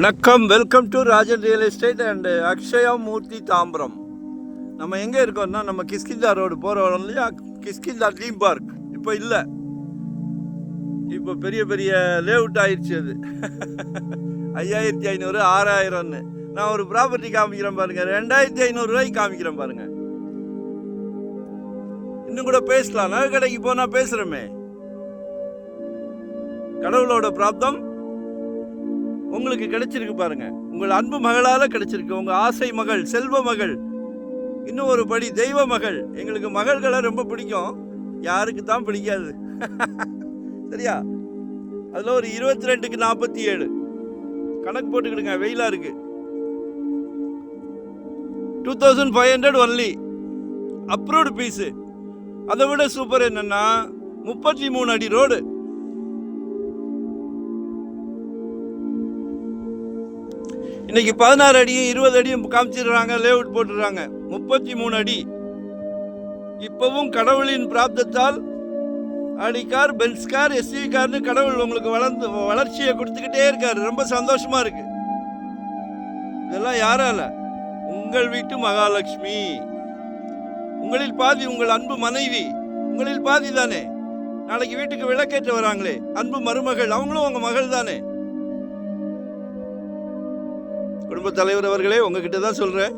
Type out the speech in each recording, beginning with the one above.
வணக்கம், welcome to Rajan real estate and Akshaya Murthy Tambaram. நம்ம எங்கே இருக்கோம்னா, நம்ம கிஷ்கிந்தா ரோடு போகிற இல்லையா, கிஷ்கிந்தா தீம் பார்க் இப்போ இல்லை, இப்போ பெரிய பெரிய லேஅவுட் ஆயிடுச்சு. அது 5500 6000ன்னு. நான் ஒரு ப்ராப்பர்ட்டி காமிக்கிறேன் பாருங்க, 2500 ரூபாய்க்கு காமிக்கிறேன் பாருங்க. இன்னும் கூட பேசலாம், நகை கடைக்கு போனால் பேசுகிறோமே. கடவுளோட பிராப்தம் உங்களுக்கு கிடைச்சிருக்கு பாருங்க. உங்கள் அன்பு மகளால கிடைச்சிருக்கு, உங்க ஆசை மகள், செல்வ மகள், இன்னும் ஒரு படி தெய்வ மகள். எங்களுக்கு மகள்களை ரொம்ப பிடிக்கும், யாருக்கு தான் பிடிக்காது? சரியா? அதுல ஒரு 22க்கு 47 கணக்கு போட்டுக்கிடுங்க. வெயிலா இருக்கு. 2500 ஒன்லி அப்ரூவ்டு பீஸு. அதை விட சூப்பர் என்னன்னா 33 அடி ரோடு. இன்னைக்கு 16 அடியும் 20 அடியும் காமிச்சிடுறாங்க, லேஅவுட் போட்டுடுறாங்க. 33 அடி. இப்பவும் கடவுளின் பிராப்தத்தால் Audi car, Benz car, SUV கார்னு கடவுள் உங்களுக்கு வளர்ச்சியை கொடுத்துக்கிட்டே இருக்காரு. ரொம்ப சந்தோஷமா இருக்கு. இதெல்லாம் யாரால? உங்கள் வீட்டு மகாலட்சுமி. உங்களில் பாதி உங்கள் அன்பு மனைவி, உங்களில் பாதி தானே. நாளைக்கு வீட்டுக்கு விளக்கேற்ற வராங்களே அன்பு மருமகள், அவங்களும் உங்க மகள் தானே. குடும்ப தலைவர் அவர்களே, உங்ககிட்ட தான் சொல்கிறேன்,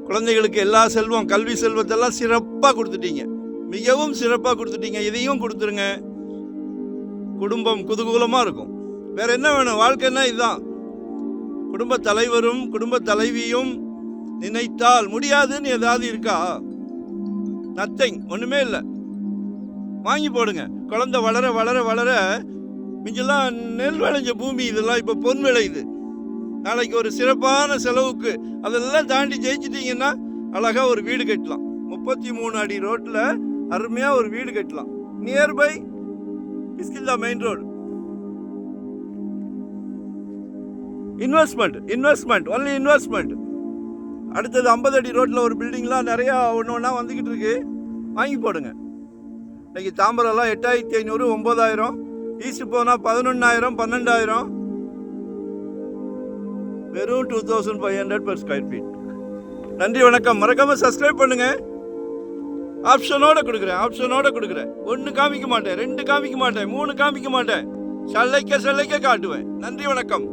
குழந்தைகளுக்கு எல்லா செல்வம், கல்வி செல்வத்தெல்லாம் சிறப்பாக கொடுத்துட்டீங்க, மிகவும் சிறப்பாக கொடுத்துட்டீங்க. இதையும் கொடுத்துருங்க, குடும்பம் குதூகூலமாக இருக்கும். வேற என்ன வேணும்? வாழ்க்கைன்னா இதுதான். குடும்ப தலைவரும் குடும்ப தலைவியும் நினைத்தால் முடியாதுன்னு ஏதாவது இருக்கா? நத்திங், ஒன்றுமே இல்லை. வாங்கி போடுங்க. குழந்தை வளர வளர வளர, மிஞ்செல்லாம் நெல் விளைஞ்ச பூமி, இதெல்லாம் இப்போ பொன் விளையுது. நாளைக்கு ஒரு சிறப்பான செலவுக்கு அதெல்லாம் தாண்டி ஜெயிச்சிட்டீங்கன்னா அழகா ஒரு வீடு கட்டலாம். 33 அடி ரோட்ல அருமையா ஒரு வீடு கட்டலாம். Nearby Kishkinta main road. Investment only investment. அடுத்தது 50 அடி ரோட்ல ஒரு பில்டிங்லாம் நிறைய ஒன்னா வந்துகிட்டு இருக்கு. வாங்கி போடுங்க. இன்னைக்கு தாம்பரம்லாம் 8500 9000, ஈஸ்ட் போனா 11,000 12,000, வெறும் 2500 per square feet. நன்றி, வணக்கம். மறக்காம சப்ஸ்கிரைப் பண்ணுங்க. ஆப்ஷனோட கொடுக்குறேன். 1 காமிக்க மாட்டேன், 2 காமிக்க மாட்டேன், 3 காமிக்க மாட்டேன். சல்லைக்க காட்டுவேன். நன்றி, வணக்கம்.